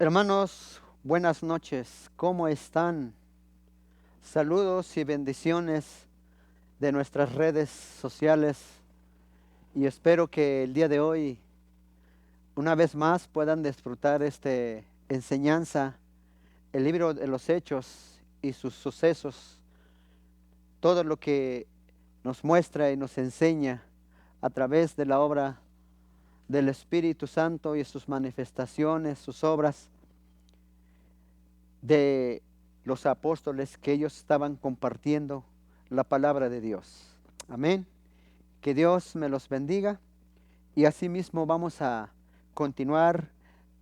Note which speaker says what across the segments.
Speaker 1: Hermanos, buenas noches. ¿Cómo están? Saludos y bendiciones de nuestras redes sociales y espero que el día de hoy una vez más puedan disfrutar esta enseñanza, el libro de los Hechos y sus sucesos, todo lo que nos muestra y nos enseña a través de la obra del Espíritu Santo y sus manifestaciones, sus obras de los apóstoles, que ellos estaban compartiendo la palabra de Dios. Amén. Que Dios me los bendiga y asimismo vamos a continuar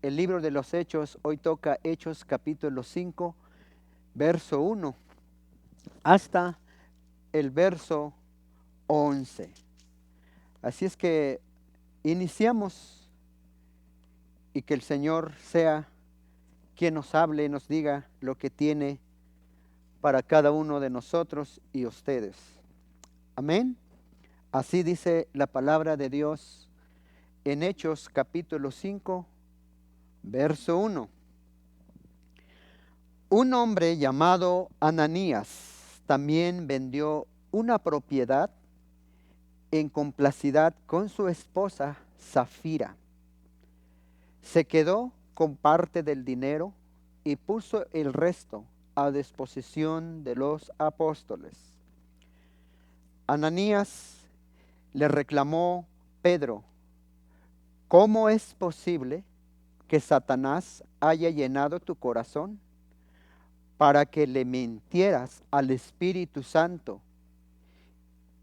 Speaker 1: el libro de los Hechos. Hoy toca Hechos capítulo 5, verso 1 hasta el verso 11. Así es que iniciamos y que el Señor sea quien nos hable y nos diga lo que tiene para cada uno de nosotros y ustedes. Amén. Así dice la palabra de Dios en Hechos capítulo 5, verso 1. Un hombre llamado Ananías también vendió una propiedad en complicidad con su esposa Safira. Se quedó con parte del dinero y puso el resto a disposición de los apóstoles. Ananías le reclamó Pedro: ¿cómo es posible que Satanás haya llenado tu corazón para que le mintieras al Espíritu Santo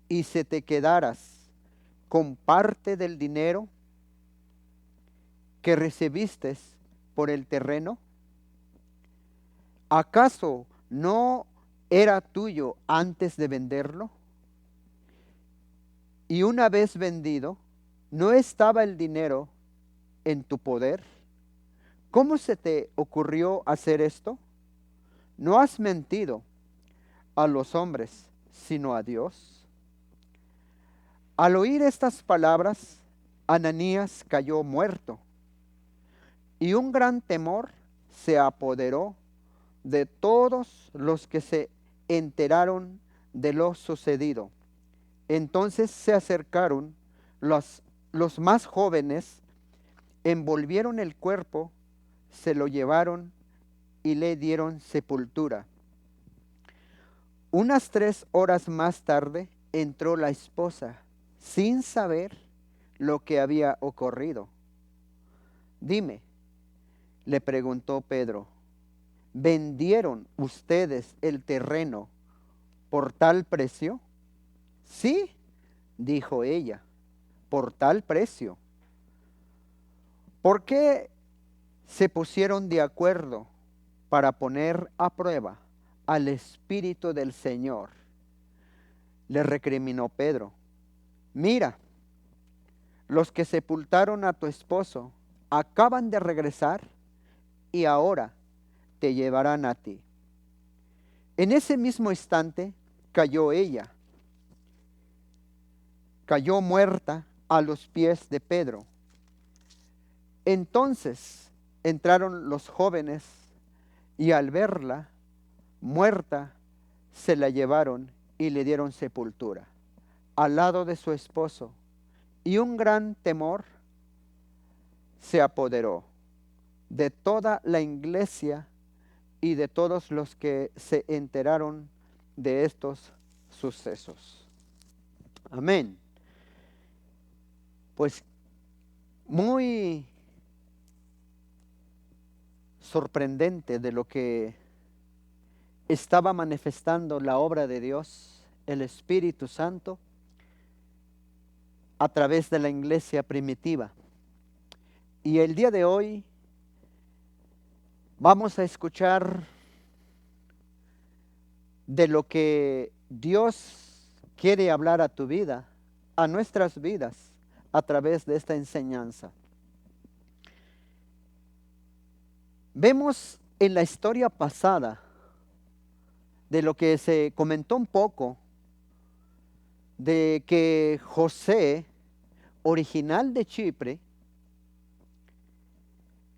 Speaker 1: y se te quedaras con parte del dinero que recibiste por el terreno? ¿Acaso no era tuyo antes de venderlo? Y una vez vendido, ¿no estaba el dinero en tu poder? ¿Cómo se te ocurrió hacer esto? No has mentido a los hombres, sino a Dios. Al oír estas palabras, Ananías cayó muerto, y un gran temor se apoderó de todos los que se enteraron de lo sucedido. Entonces se acercaron los más jóvenes, envolvieron el cuerpo, se lo llevaron y le dieron sepultura. Unas 3 horas más tarde entró la esposa, sin saber lo que había ocurrido. Dime, le preguntó Pedro, ¿vendieron ustedes el terreno por tal precio? Sí, dijo ella, por tal precio. ¿Por qué se pusieron de acuerdo para poner a prueba al Espíritu del Señor? Le recriminó Pedro. Mira, los que sepultaron a tu esposo acaban de regresar y ahora te llevarán a ti. En ese mismo instante cayó ella, cayó muerta a los pies de Pedro. Entonces entraron los jóvenes y al verla muerta, se la llevaron y le dieron sepultura al lado de su esposo, y un gran temor se apoderó de toda la iglesia y de todos los que se enteraron de estos sucesos. Amén. Pues muy sorprendente de lo que estaba manifestando la obra de Dios, el Espíritu Santo, a través de la iglesia primitiva. Y el día de hoy vamos a escuchar de lo que Dios quiere hablar a tu vida, a nuestras vidas, a través de esta enseñanza. Vemos en la historia pasada, de lo que se comentó un poco, de que José, original de Chipre,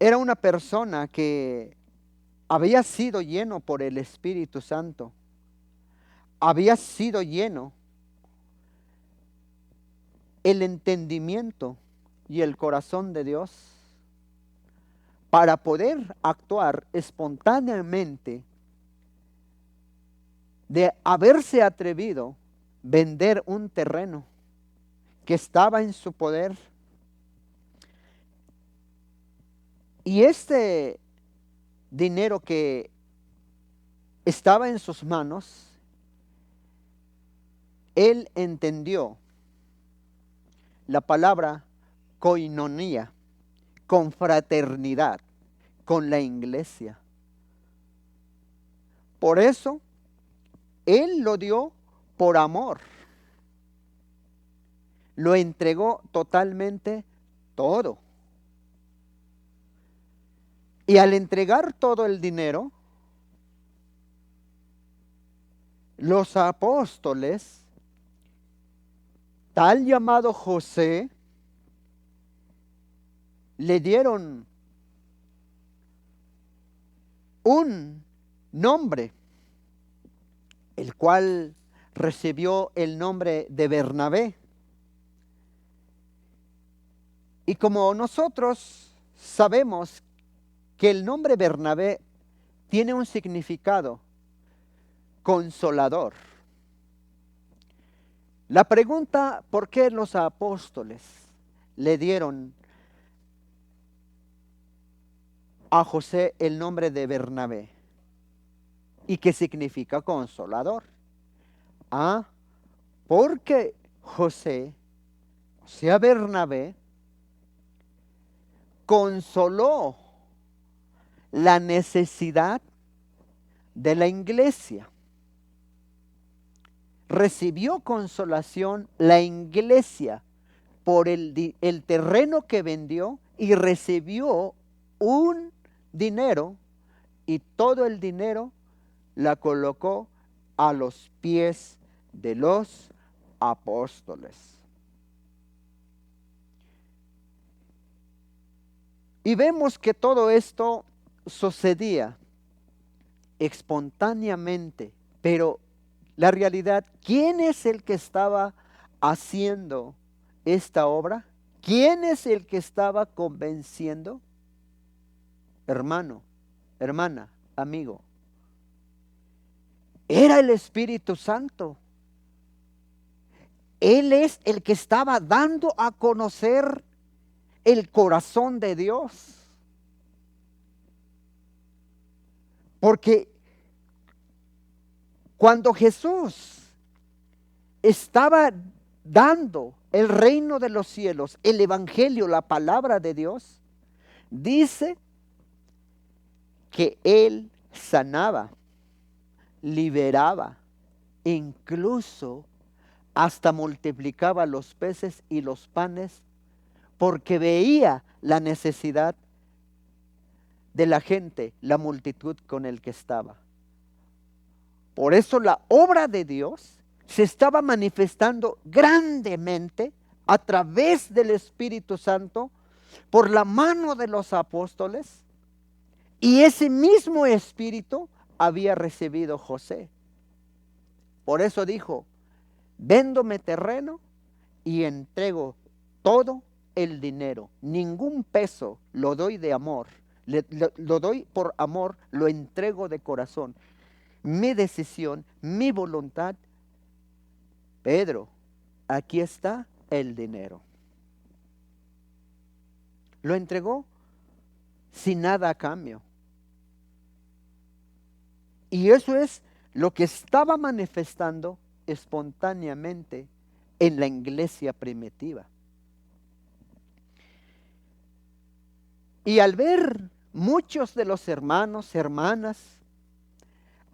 Speaker 1: era una persona que había sido lleno por el Espíritu Santo, había sido lleno el entendimiento y el corazón de Dios para poder actuar espontáneamente, de haberse atrevido a vender un terreno que estaba en su poder. Y este dinero que estaba en sus manos, él entendió la palabra koinonía, confraternidad con la iglesia. Por eso, él lo dio por amor. Lo entregó totalmente todo. Y al entregar todo el dinero, los apóstoles, tal llamado José, le dieron un nombre, el cual recibió el nombre de Bernabé. Y como nosotros sabemos que el nombre Bernabé tiene un significado consolador. La pregunta, ¿por qué los apóstoles le dieron a José el nombre de Bernabé? ¿Y qué significa consolador? Porque José, o sea Bernabé, consoló la necesidad de la iglesia. Recibió consolación la iglesia por el terreno que vendió y recibió un dinero, y todo el dinero la colocó a los pies de los apóstoles. Y vemos que todo esto sucedía espontáneamente, pero la realidad, ¿quién es el que estaba haciendo esta obra? ¿Quién es el que estaba convenciendo? Hermano, hermana, amigo, era el Espíritu Santo. Él es el que estaba dando a conocer el corazón de Dios. Porque cuando Jesús estaba dando el reino de los cielos, el evangelio, la palabra de Dios, dice que Él sanaba, liberaba, incluso hasta multiplicaba los peces y los panes, porque veía la necesidad de la gente, la multitud con el que estaba. Por eso la obra de Dios se estaba manifestando grandemente a través del Espíritu Santo por la mano de los apóstoles, y ese mismo Espíritu había recibido José. Por eso dijo: véndome terreno y entrego todo el dinero, ningún peso lo doy de amor, lo doy por amor, lo entrego de corazón. Mi decisión, mi voluntad. Pedro, aquí está el dinero. Lo entregó sin nada a cambio. Y eso es lo que estaba manifestando espontáneamente en la iglesia primitiva. Y al ver muchos de los hermanos, hermanas,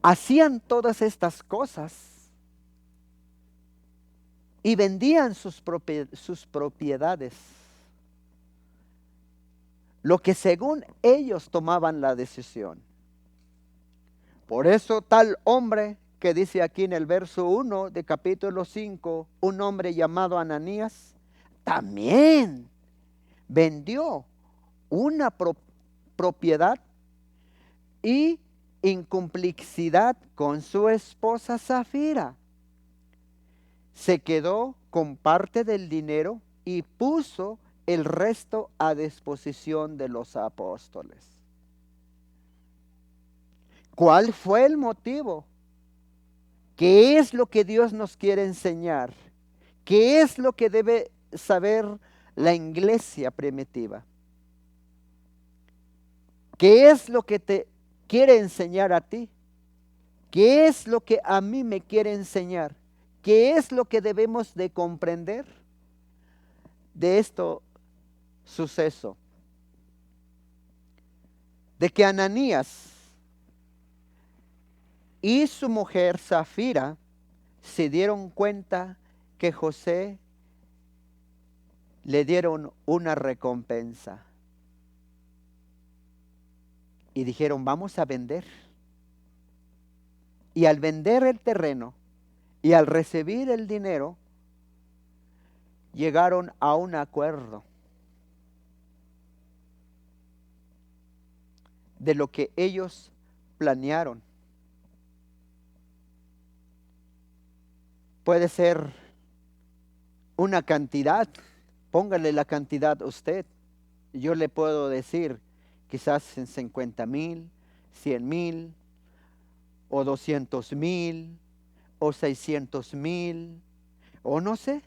Speaker 1: hacían todas estas cosas y vendían sus propiedades, lo que según ellos tomaban la decisión. Por eso tal hombre que dice aquí en el verso 1 de capítulo 5, un hombre llamado Ananías, también vendió una propiedad y incomplicidad con su esposa Safira. Se quedó con parte del dinero y puso el resto a disposición de los apóstoles. ¿Cuál fue el motivo? ¿Qué es lo que Dios nos quiere enseñar? ¿Qué es lo que debe saber la iglesia primitiva? ¿Qué es lo que te quiere enseñar a ti? ¿Qué es lo que a mí me quiere enseñar? ¿Qué es lo que debemos de comprender de esto suceso? De que Ananías y su mujer Safira se dieron cuenta que José le dieron una recompensa. Y dijeron, vamos a vender. Y al vender el terreno y al recibir el dinero, llegaron a un acuerdo de lo que ellos planearon. Puede ser una cantidad, póngale la cantidad usted. Yo le puedo decir, quizás en 50,000, 100,000, o 200,000, o 600,000, o no sé.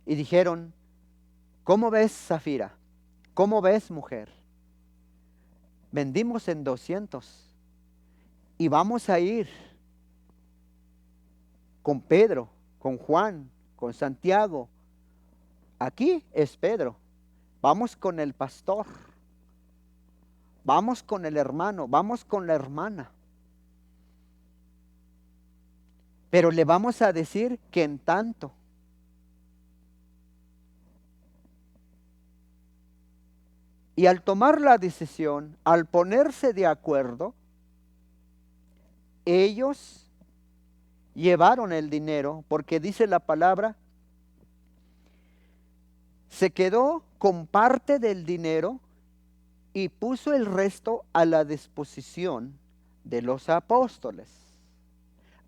Speaker 1: Y dijeron, ¿cómo ves, Safira? ¿Cómo ves, mujer? Vendimos en 200 y vamos a ir con Pedro, con Juan, con Santiago. Aquí es Pedro. Vamos con el pastor. Vamos con el hermano. Vamos con la hermana. Pero le vamos a decir que en tanto. Y al tomar la decisión, al ponerse de acuerdo, ellos llevaron el dinero, porque dice la palabra, se quedó con parte del dinero y puso el resto a la disposición de los apóstoles.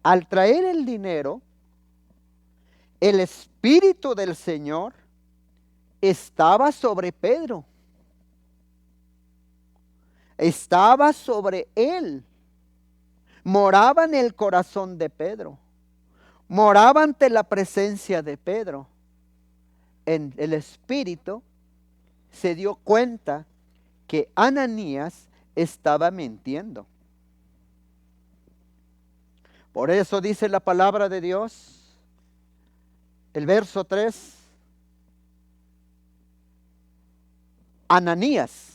Speaker 1: Al traer el dinero, el Espíritu del Señor estaba sobre Pedro. Estaba sobre él. Moraba en el corazón de Pedro. Moraba ante la presencia de Pedro. En el Espíritu se dio cuenta que Ananías estaba mintiendo. Por eso dice la palabra de Dios, el verso 3, Ananías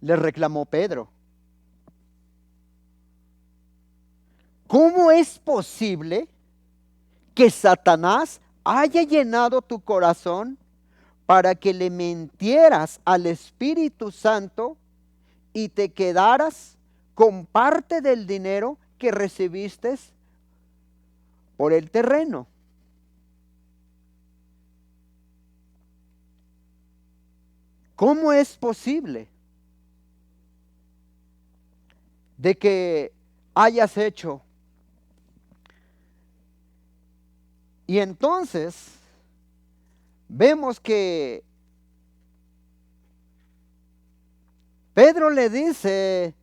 Speaker 1: le reclamó Pedro, ¿cómo es posible que Satanás haya llenado tu corazón para que le mintieras al Espíritu Santo y te quedaras con parte del dinero que recibiste por el terreno? ¿Cómo es posible de que hayas hecho? Y entonces vemos que Pedro le dice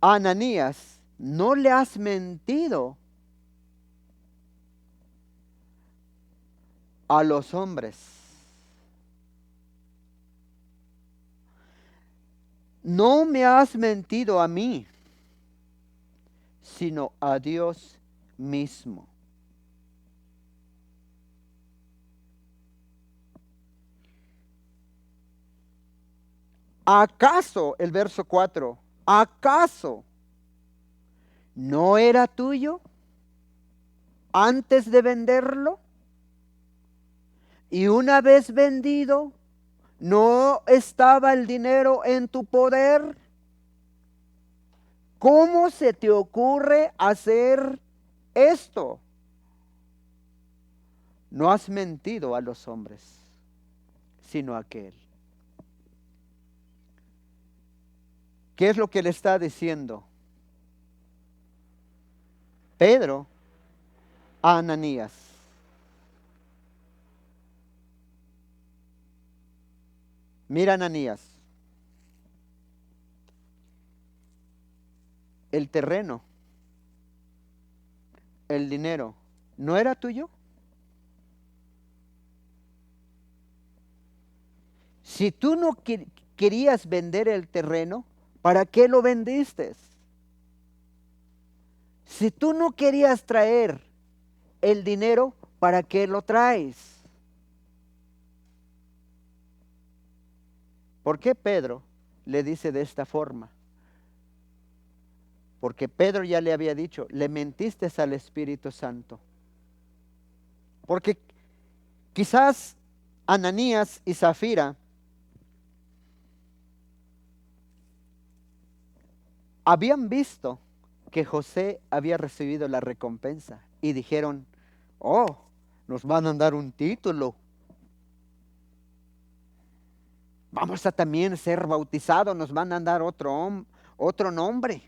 Speaker 1: a Ananías, no le has mentido a los hombres. No me has mentido a mí, sino a Dios mismo. ¿Acaso, el verso 4, acaso no era tuyo antes de venderlo? Y una vez vendido, ¿no estaba el dinero en tu poder? ¿Cómo se te ocurre hacer esto? No has mentido a los hombres. sino aquel. ¿Qué es lo que le está diciendo Pedro a Ananías? Mira, Ananías, el terreno, el dinero, ¿no era tuyo? Si tú no querías vender el terreno, ¿para qué lo vendiste? Si tú no querías traer el dinero, ¿para qué lo traes? ¿Por qué Pedro le dice de esta forma? Porque Pedro ya le había dicho, le mentiste al Espíritu Santo. Porque quizás Ananías y Zafira habían visto que José había recibido la recompensa y dijeron, oh, nos van a dar un título. Vamos a también ser bautizados, nos van a dar otro nombre.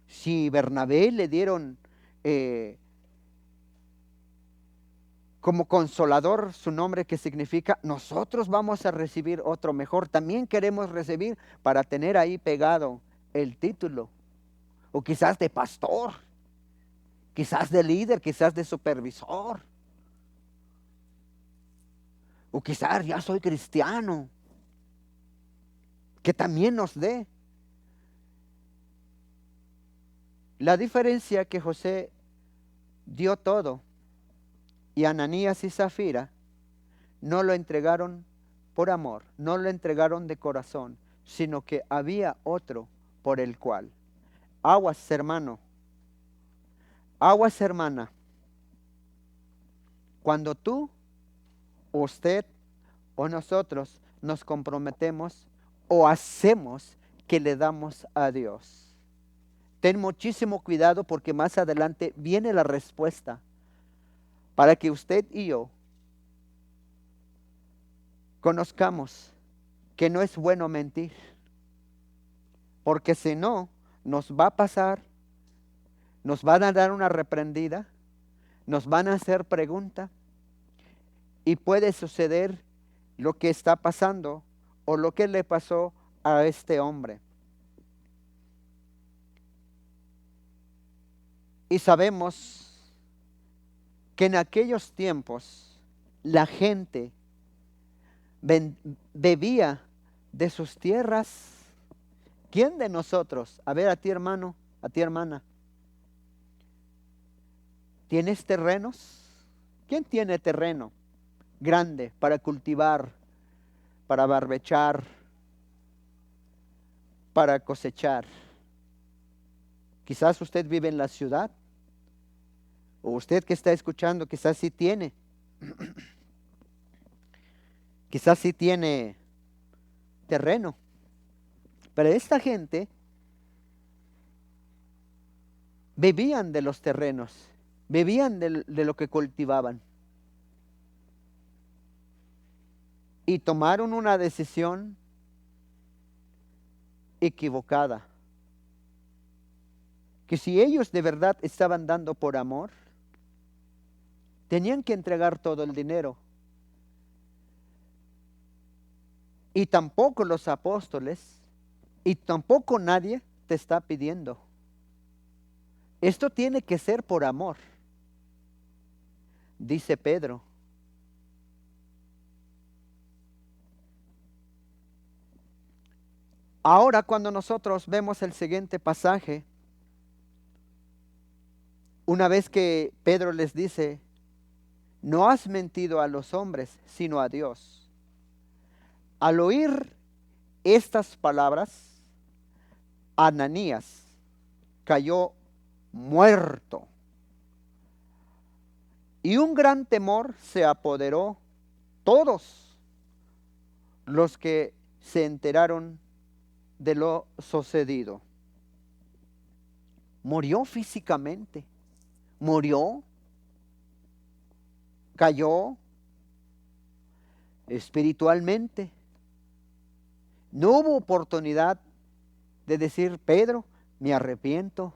Speaker 1: Si Bernabé le dieron como consolador su nombre, que significa nosotros vamos a recibir otro mejor, también queremos recibir para tener ahí pegado el título, o quizás de pastor, quizás de líder, quizás de supervisor, o quizás ya soy cristiano, que también nos dé. La diferencia que José dio todo y Ananías y Zafira no lo entregaron por amor, no lo entregaron de corazón, sino que había otro por el cual. Aguas, hermano, aguas, hermana, cuando tú, usted o nosotros nos comprometemos o hacemos que le damos a Dios. Ten muchísimo cuidado porque más adelante viene la respuesta para que usted y yo conozcamos que no es bueno mentir, porque si no, nos va a pasar, nos van a dar una reprendida, nos van a hacer pregunta y puede suceder lo que está pasando o lo que le pasó a este hombre. Y sabemos que en aquellos tiempos la gente bebía de sus tierras. ¿Quién de nosotros? A ver, a ti hermano, a ti hermana. ¿Tienes terrenos? ¿Quién tiene terreno grande para cultivar, para barbechar, para cosechar? Quizás usted vive en la ciudad, o usted que está escuchando, quizás sí tiene. Quizás sí tiene terreno. Pero esta gente bebían de los terrenos, bebían de lo que cultivaban. Y tomaron una decisión equivocada. Que si ellos de verdad estaban dando por amor, tenían que entregar todo el dinero. Y tampoco los apóstoles, y tampoco nadie te está pidiendo. Esto tiene que ser por amor, dice Pedro. Ahora cuando nosotros vemos el siguiente pasaje, una vez que Pedro les dice, no has mentido a los hombres, sino a Dios. Al oír estas palabras, Ananías cayó muerto. Y un gran temor se apoderó todos los que se enteraron de lo sucedido. Murió físicamente, murió, cayó. espiritualmente. No hubo oportunidad de decir, Pedro, me arrepiento,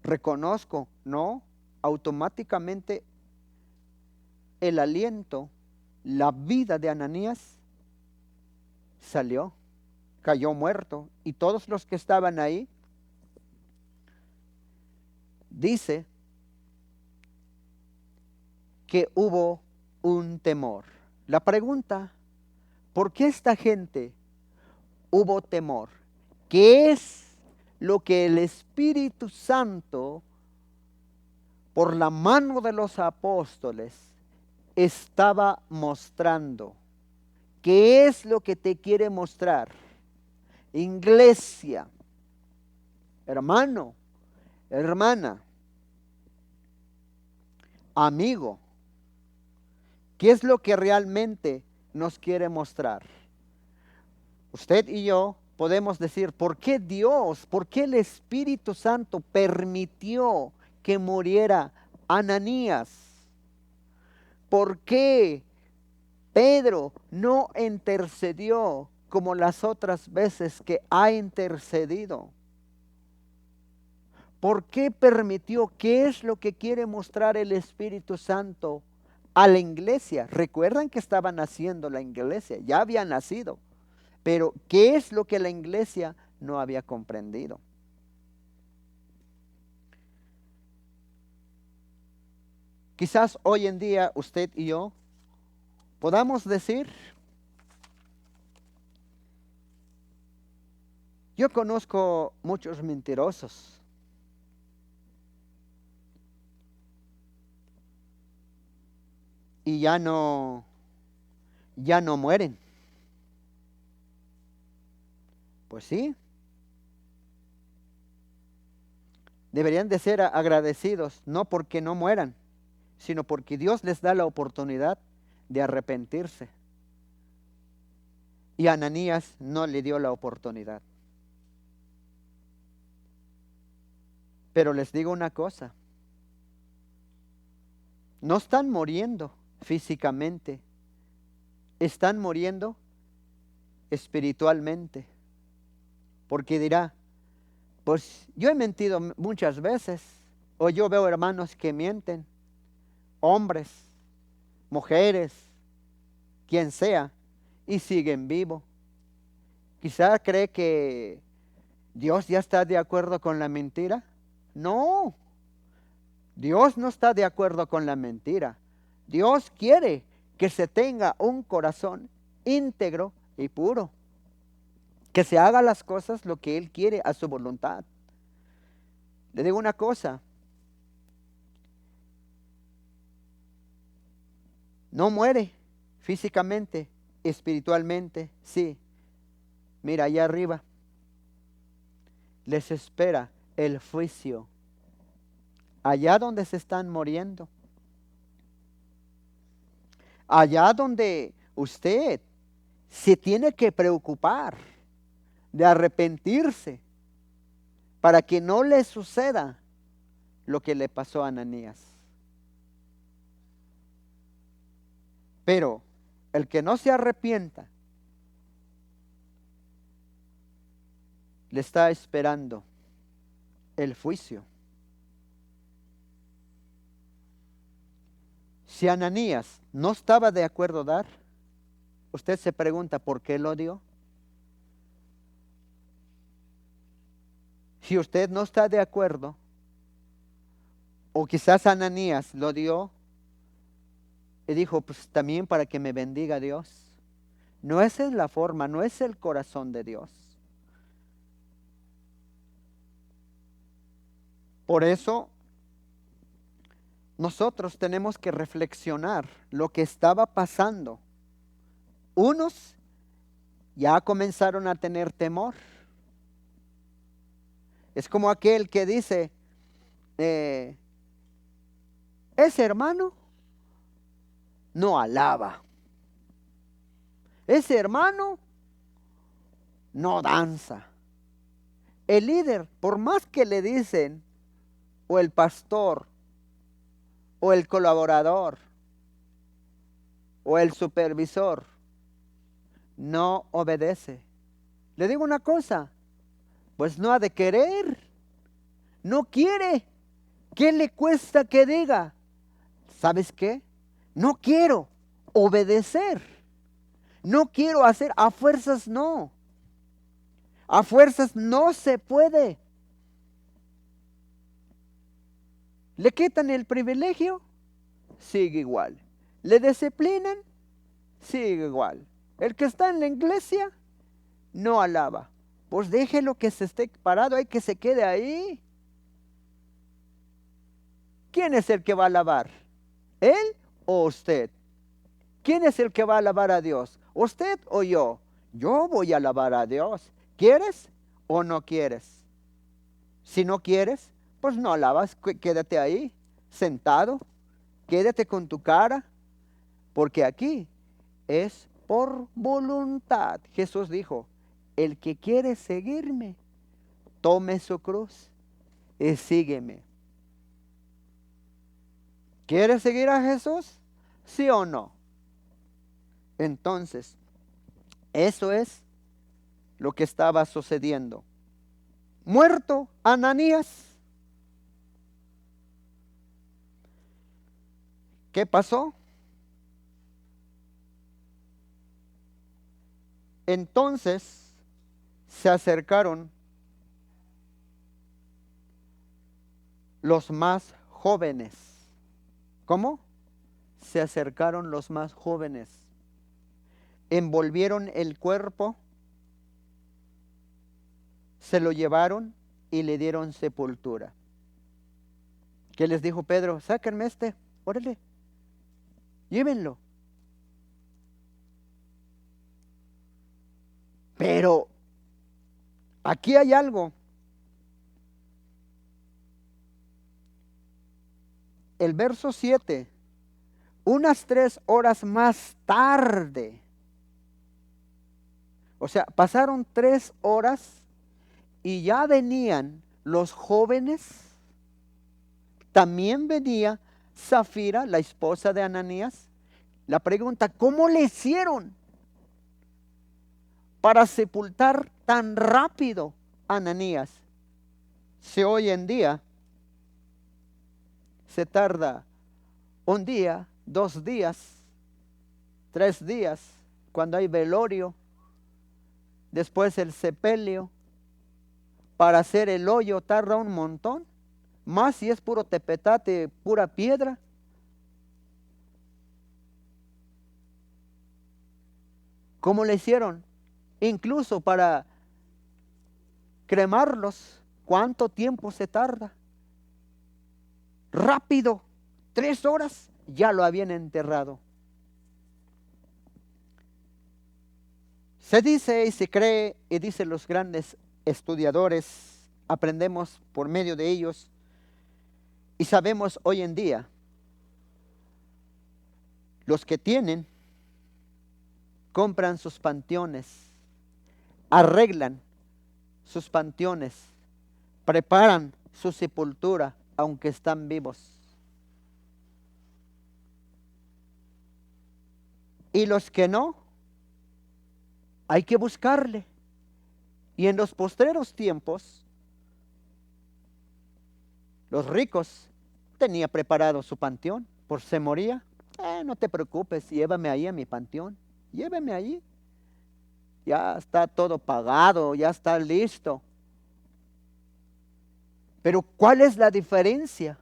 Speaker 1: reconozco. No, automáticamente el aliento, la vida de Ananías salió, cayó muerto. Y todos los que estaban ahí, dice que hubo un temor. La pregunta, ¿por qué esta gente hubo temor? ¿Qué es lo que el Espíritu Santo, por la mano de los apóstoles, estaba mostrando? ¿Qué es lo que te quiere mostrar? Iglesia, hermano, hermana, amigo, ¿qué es lo que realmente nos quiere mostrar? Usted y yo podemos decir, ¿por qué Dios, por qué el Espíritu Santo permitió que muriera Ananías? ¿Por qué Pedro no intercedió como las otras veces que ha intercedido? ¿Por qué permitió? ¿Qué es lo que quiere mostrar el Espíritu Santo a la iglesia? Recuerdan que estaban haciendo la iglesia, ya había nacido. Pero ¿qué es lo que la iglesia no había comprendido? Quizás hoy en día usted y yo podamos decir, yo conozco muchos mentirosos. Y ya no mueren. Pues sí. Deberían de ser agradecidos, no porque no mueran, sino porque Dios les da la oportunidad de arrepentirse. Y a Ananías no le dio la oportunidad. Pero les digo una cosa, no están muriendo físicamente, están muriendo espiritualmente. Porque dirá, pues yo he mentido muchas veces, o yo veo hermanos que mienten, hombres, mujeres, quien sea, y siguen vivos. Quizá cree que Dios ya está de acuerdo con la mentira. No, Dios no está de acuerdo con la mentira. Dios quiere que se tenga un corazón íntegro y puro. Que se haga las cosas lo que Él quiere a su voluntad. Le digo una cosa. No muere físicamente, espiritualmente, sí. Mira, allá arriba les espera el juicio. Allá donde se están muriendo. Allá donde usted se tiene que preocupar de arrepentirse para que no le suceda lo que le pasó a Ananías. Pero el que no se arrepienta le está esperando el juicio. Si Ananías no estaba de acuerdo dar, usted se pregunta por qué lo dio. Si usted no está de acuerdo, o quizás Ananías lo dio y dijo, pues también para que me bendiga Dios. No esa es la forma, no es el corazón de Dios. Por eso nosotros tenemos que reflexionar lo que estaba pasando. Unos ya comenzaron a tener temor. Es como aquel que dice, ese hermano no alaba. Ese hermano no danza. El líder, por más que le dicen, o el pastor, o el colaborador, o el supervisor no obedece, le digo una cosa, pues no ha de querer, no quiere. ¿Qué le cuesta que diga? ¿Sabes qué? No quiero obedecer, no quiero hacer, a fuerzas no, a fuerzas no se puede. Le quitan el privilegio, sigue igual. Le disciplinan, sigue igual. El que está en la iglesia no alaba. Pues déjelo que se esté parado ahí, que se quede ahí. ¿Quién es el que va a alabar? ¿Él o usted? ¿Quién es el que va a alabar a Dios? ¿Usted o yo? Yo voy a alabar a Dios. ¿Quieres o no quieres? Si no quieres, pues no alabas, quédate ahí, sentado, quédate con tu cara, porque aquí es por voluntad. Jesús dijo, el que quiere seguirme, tome su cruz y sígueme. ¿Quieres seguir a Jesús? ¿Sí o no? Entonces, eso es lo que estaba sucediendo. Muerto Ananías. ¿Qué pasó? Entonces se acercaron los más jóvenes. ¿Cómo? Se acercaron los más jóvenes. Envolvieron el cuerpo, se lo llevaron y le dieron sepultura. ¿Qué les dijo Pedro? Sáquenme órale, llévenlo. Pero aquí hay algo. El verso 7, unas 3 horas más tarde. O sea, pasaron 3 horas y ya venían los jóvenes. También venía Zafira, la esposa de Ananías. La pregunta, ¿cómo le hicieron para sepultar tan rápido a Ananías? Si hoy en día se tarda 1 día, 2 días, 3 días, cuando hay velorio, después el sepelio, para hacer el hoyo tarda un montón, más si es puro tepetate, pura piedra. ¿Cómo le hicieron? Incluso para cremarlos, ¿cuánto tiempo se tarda? Rápido, 3 horas, ya lo habían enterrado. Se dice y se cree, y dicen los grandes estudiadores, aprendemos por medio de ellos, y sabemos hoy en día, los que tienen, compran sus panteones, arreglan sus panteones, preparan su sepultura, aunque están vivos. Y los que no, hay que buscarle. Y en los postreros tiempos, los ricos tenían preparado su panteón, por se moría. No te preocupes, llévame ahí a mi panteón, lléveme allí. Ya está todo pagado, ya está listo. Pero ¿cuál es la diferencia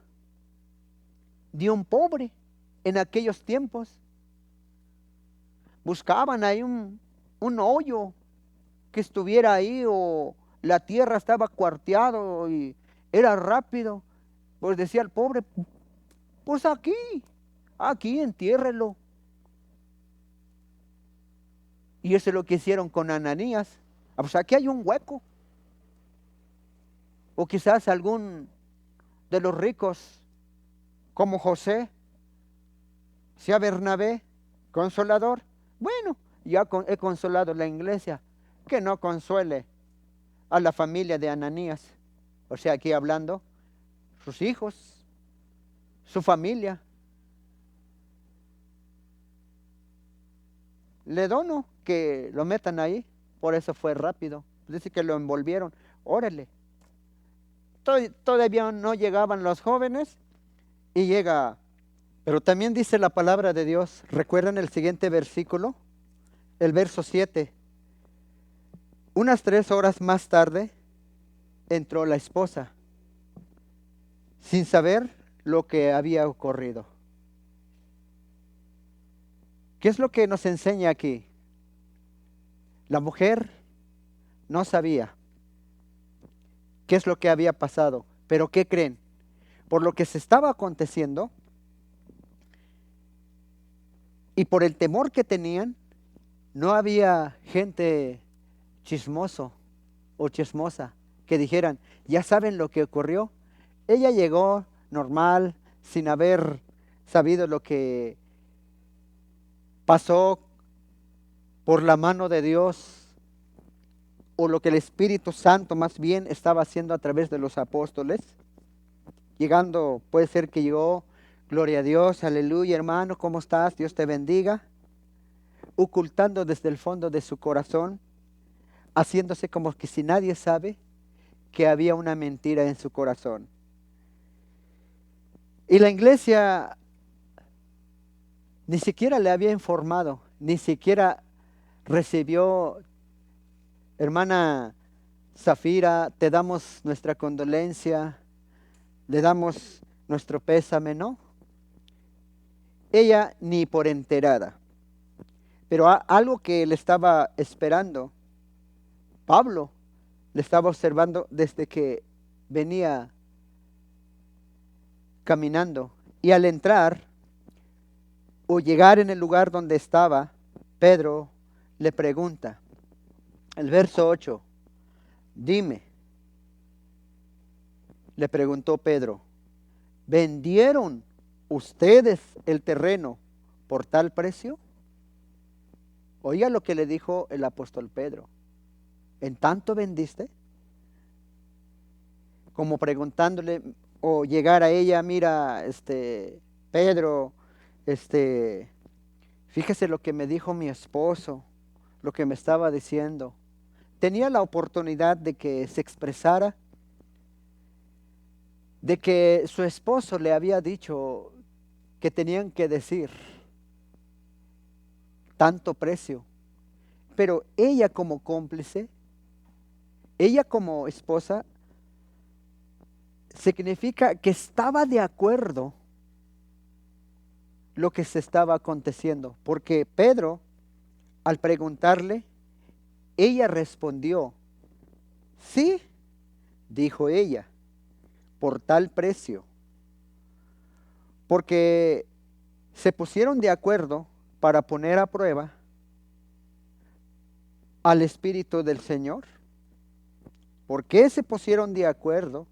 Speaker 1: de un pobre en aquellos tiempos? Buscaban ahí un hoyo que estuviera ahí, o la tierra estaba cuarteado y era rápido. Pues decía el pobre, pues aquí entiérrelo. Y eso es lo que hicieron con Ananías. Pues aquí hay un hueco. O quizás algún de los ricos, como José, sea Bernabé, consolador. Bueno, ya he consolado la iglesia, que no consuele a la familia de Ananías. O sea, aquí hablando, sus hijos, su familia. le dono que lo metan ahí. Por eso fue rápido. Dice que lo envolvieron. Órale. Todavía no llegaban los jóvenes y llega. Pero también dice la palabra de Dios. ¿Recuerdan el siguiente versículo? El verso 7. Unas 3 horas más tarde entró la esposa, sin saber lo que había ocurrido. ¿Qué es lo que nos enseña aquí? La mujer no sabía qué es lo que había pasado, pero ¿qué creen? Por lo que se estaba aconteciendo y por el temor que tenían, no había gente chismoso o chismosa que dijeran, ya saben lo que ocurrió. Ella llegó normal, sin haber sabido lo que pasó por la mano de Dios, o lo que el Espíritu Santo más bien estaba haciendo a través de los apóstoles. Llegando, puede ser que llegó, gloria a Dios, aleluya hermano, ¿cómo estás? Dios te bendiga. Ocultando desde el fondo de su corazón, haciéndose como que si nadie sabe que había una mentira en su corazón. Y la iglesia ni siquiera le había informado, ni siquiera recibió, hermana Zafira, te damos nuestra condolencia, le damos nuestro pésame, ¿no? Ella ni por enterada. Pero algo que le estaba esperando, Pablo le estaba observando desde que venía caminando. Y al entrar o llegar en el lugar donde estaba, Pedro le pregunta, el verso 8, dime, le preguntó Pedro, ¿vendieron ustedes el terreno por tal precio? Oiga lo que le dijo el apóstol Pedro. ¿En tanto vendiste? Como preguntándole, o llegar a ella, mira, Pedro, fíjese lo que me dijo mi esposo, lo que me estaba diciendo. Tenía la oportunidad de que se expresara, de que su esposo le había dicho que tenían que decir tanto precio. Pero ella como cómplice, ella como esposa, significa que estaba de acuerdo lo que se estaba aconteciendo. Porque Pedro, al preguntarle, ella respondió, sí, dijo ella, por tal precio. Porque se pusieron de acuerdo para poner a prueba al Espíritu del Señor. ¿Por qué se pusieron de acuerdo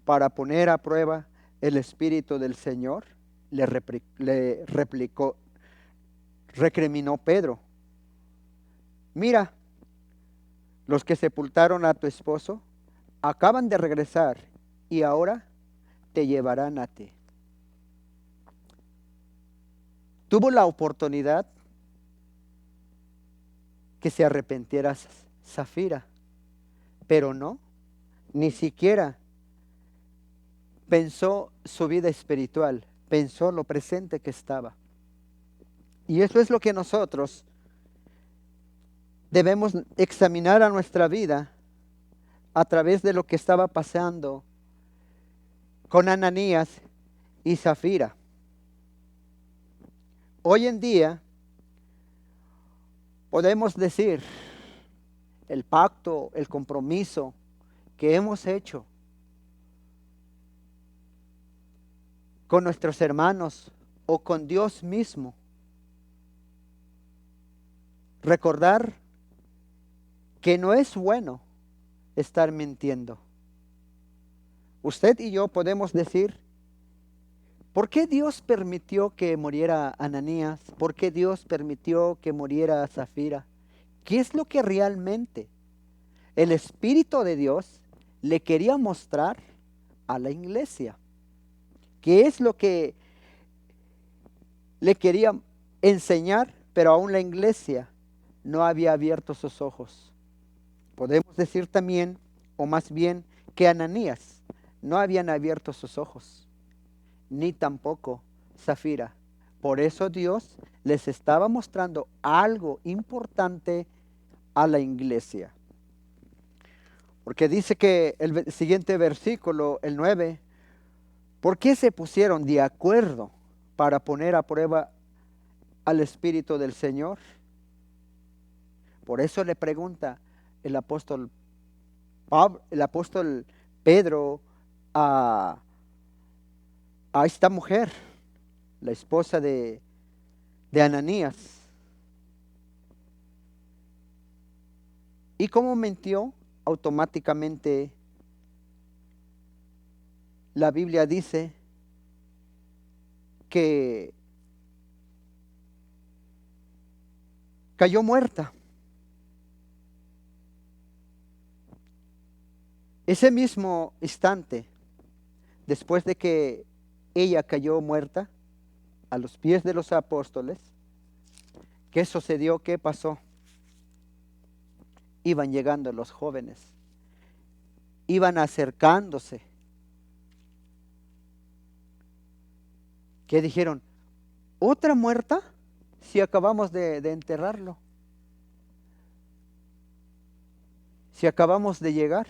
Speaker 1: para poner a prueba el Espíritu del Señor? Le replicó, recriminó Pedro. Mira, los que sepultaron a tu esposo acaban de regresar y ahora te llevarán a ti. Tuvo la oportunidad que se arrepintiera Zafira, pero no, ni siquiera pensó su vida espiritual, pensó lo presente que estaba. Y eso es lo que nosotros debemos examinar a nuestra vida a través de lo que estaba pasando con Ananías y Zafira. Hoy en día podemos decir el pacto, el compromiso que hemos hecho con nuestros hermanos o con Dios mismo. Recordar que no es bueno estar mintiendo. Usted y yo podemos decir, ¿por qué Dios permitió que muriera Ananías? ¿Por qué Dios permitió que muriera Zafira? ¿Qué es lo que realmente el Espíritu de Dios le quería mostrar a la iglesia? ¿Qué es lo que le quería enseñar pero aún la iglesia no había abierto sus ojos. Podemos decir también, o más bien, que Ananías no habían abierto sus ojos, ni tampoco Zafira. Por eso Dios les estaba mostrando algo importante a la iglesia. Porque dice que el siguiente versículo, el 9, ¿por qué se pusieron de acuerdo para poner a prueba al Espíritu del Señor? Por eso le pregunta el apóstol Pedro a esta mujer, la esposa de Ananías. ¿Y cómo mintió? Automáticamente la Biblia dice que cayó muerta. Ese mismo instante, después de que ella cayó muerta a los pies de los apóstoles, ¿qué sucedió? ¿Qué pasó? Iban llegando los jóvenes, iban acercándose. ¿Qué dijeron? ¿Otra muerta? Si acabamos de enterrarlo. Si acabamos de llegar.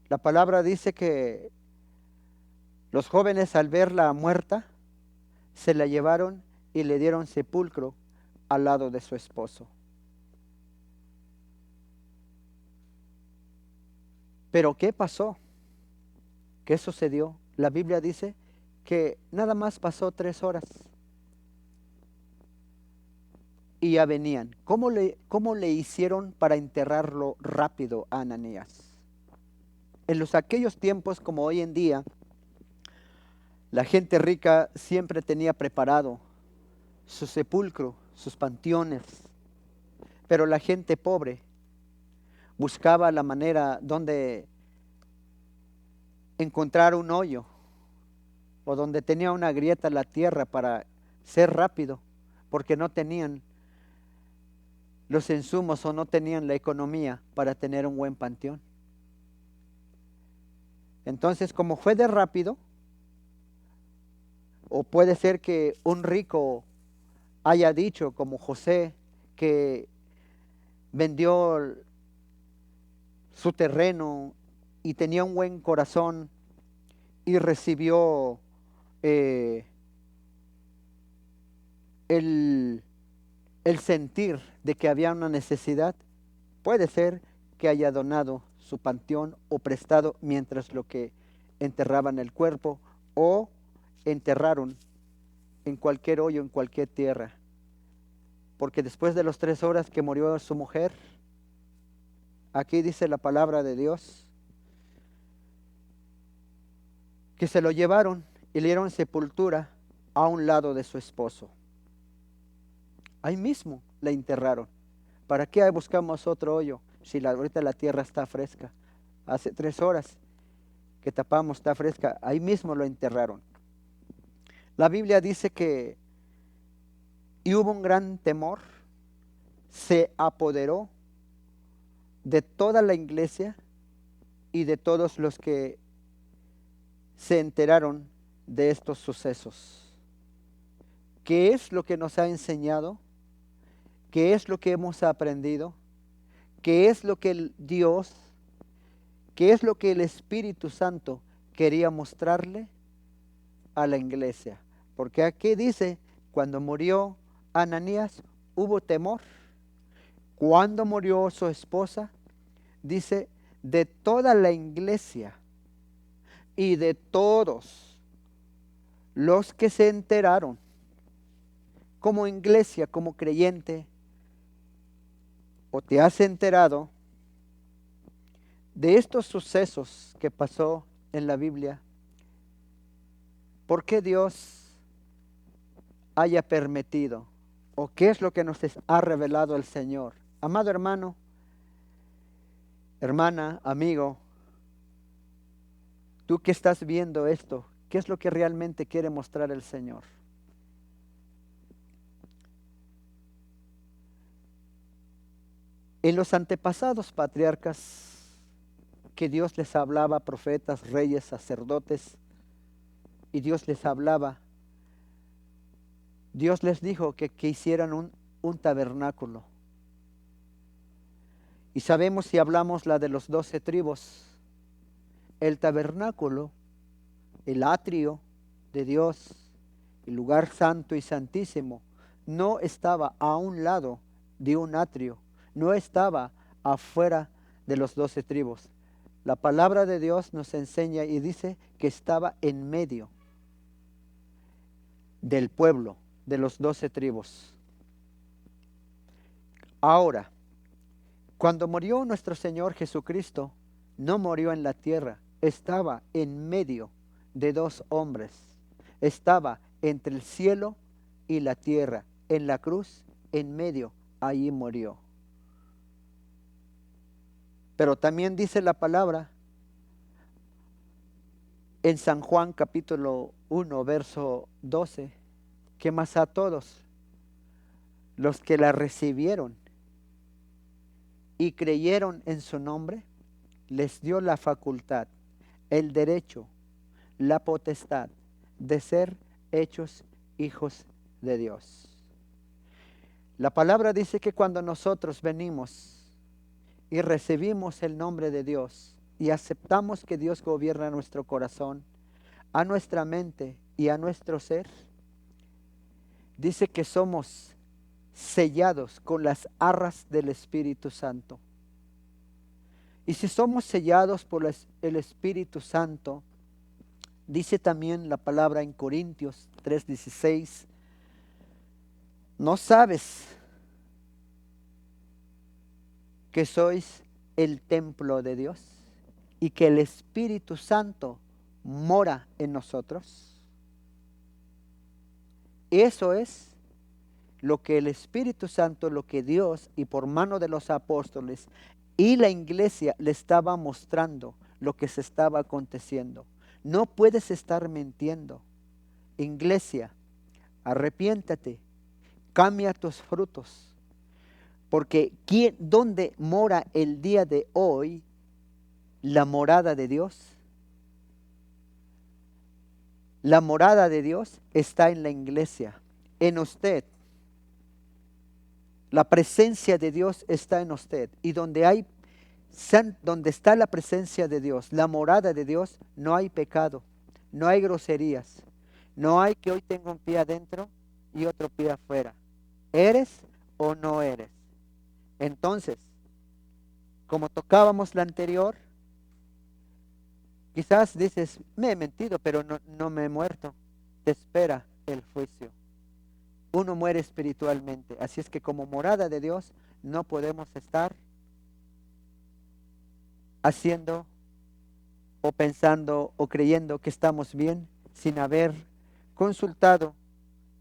Speaker 1: La palabra dice que los jóvenes al verla muerta, se la llevaron y le dieron sepulcro al lado de su esposo. Pero ¿qué pasó? ¿Qué sucedió? La Biblia dice que nada más pasó 3 horas y ya venían. ¿Cómo le hicieron para enterrarlo rápido a Ananías? En aquellos tiempos como hoy en día, la gente rica siempre tenía preparado su sepulcro, sus panteones, pero la gente pobre buscaba la manera donde encontrar un hoyo o donde tenía una grieta en la tierra para ser rápido, porque no tenían los insumos o no tenían la economía para tener un buen panteón. Entonces, como fue de rápido, o puede ser que un rico haya dicho, como José, que vendió su terreno y tenía un buen corazón y recibió el sentir de que había una necesidad. Puede ser que haya donado su panteón o prestado mientras lo que enterraban el cuerpo o enterraron en cualquier hoyo, en cualquier tierra. Porque después de las 3 horas que murió su mujer, aquí dice la palabra de Dios, que se lo llevaron y le dieron sepultura a un lado de su esposo. Ahí mismo la enterraron. ¿Para qué buscamos otro hoyo si ahorita la tierra está fresca? Hace 3 horas que tapamos, está fresca. Ahí mismo lo enterraron. La Biblia dice que y hubo un gran temor, se apoderó de toda la iglesia y de todos los que se enteraron de estos sucesos. ¿Qué es lo que nos ha enseñado? ¿Qué es lo que hemos aprendido? ¿Qué es lo que Dios, qué es lo que el Espíritu Santo quería mostrarle a la iglesia? Porque aquí dice, cuando murió Ananías, hubo temor. Cuando murió su esposa, dice, de toda la iglesia y de todos los que se enteraron, como iglesia, como creyente, o te has enterado de estos sucesos que pasó en la Biblia, ¿por qué Dios haya permitido? ¿O qué es lo que nos ha revelado el Señor? Amado hermano, hermana, amigo, tú que estás viendo esto, ¿qué es lo que realmente quiere mostrar el Señor? En los antepasados patriarcas que Dios les hablaba, profetas, reyes, sacerdotes, y Dios les hablaba, Dios les dijo que hicieran un tabernáculo. Y sabemos, si hablamos la de los 12 tribus, el tabernáculo, el atrio de Dios, el lugar santo y santísimo, no estaba a un lado de un atrio, no estaba afuera de los 12 tribus. La palabra de Dios nos enseña y dice que estaba en medio del pueblo, de los 12 tribus. Ahora, cuando murió nuestro Señor Jesucristo, no murió en la tierra, estaba en medio de dos hombres, estaba entre el cielo y la tierra, en la cruz, en medio, allí murió. Pero también dice la palabra en San Juan capítulo 1, verso 12, que más a todos los que la recibieron y creyeron en su nombre, les dio la facultad, el derecho, la potestad de ser hechos hijos de Dios. La palabra dice que cuando nosotros venimos y recibimos el nombre de Dios y aceptamos que Dios gobierna nuestro corazón, a nuestra mente y a nuestro ser, dice que somos sellados con las arras del Espíritu Santo. Y si somos sellados por el Espíritu Santo, dice también la palabra en Corintios 3:16, ¿no sabes que sois el templo de Dios y que el Espíritu Santo mora en nosotros? Eso es lo que el Espíritu Santo, lo que Dios y por mano de los apóstoles y la iglesia le estaba mostrando lo que se estaba aconteciendo. No puedes estar mintiendo. Iglesia, arrepiéntate, cambia tus frutos, porque ¿dónde mora el día de hoy la morada de Dios? La morada de Dios está en la iglesia, en usted. La presencia de Dios está en usted. Y donde está la presencia de Dios, la morada de Dios, no hay pecado, no hay groserías, no hay que hoy tengo un pie adentro y otro pie afuera. ¿Eres o no eres? Entonces, como tocábamos la anterior, quizás dices, me he mentido, pero no me he muerto. Te espera el juicio. Uno muere espiritualmente. Así es que como morada de Dios no podemos estar haciendo o pensando o creyendo que estamos bien sin haber consultado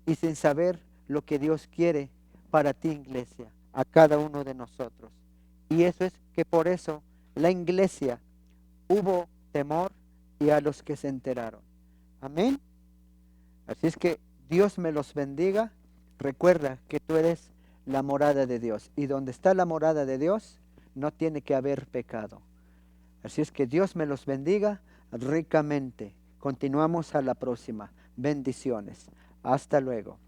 Speaker 1: y sin saber lo que Dios quiere para ti, iglesia, a cada uno de nosotros. Y eso es que por eso la iglesia hubo temor y a los que se enteraron. Amén. Así es que Dios me los bendiga. Recuerda que tú eres la morada de Dios. Y donde está la morada de Dios, no tiene que haber pecado. Así es que Dios me los bendiga ricamente. Continuamos a la próxima. Bendiciones. Hasta luego.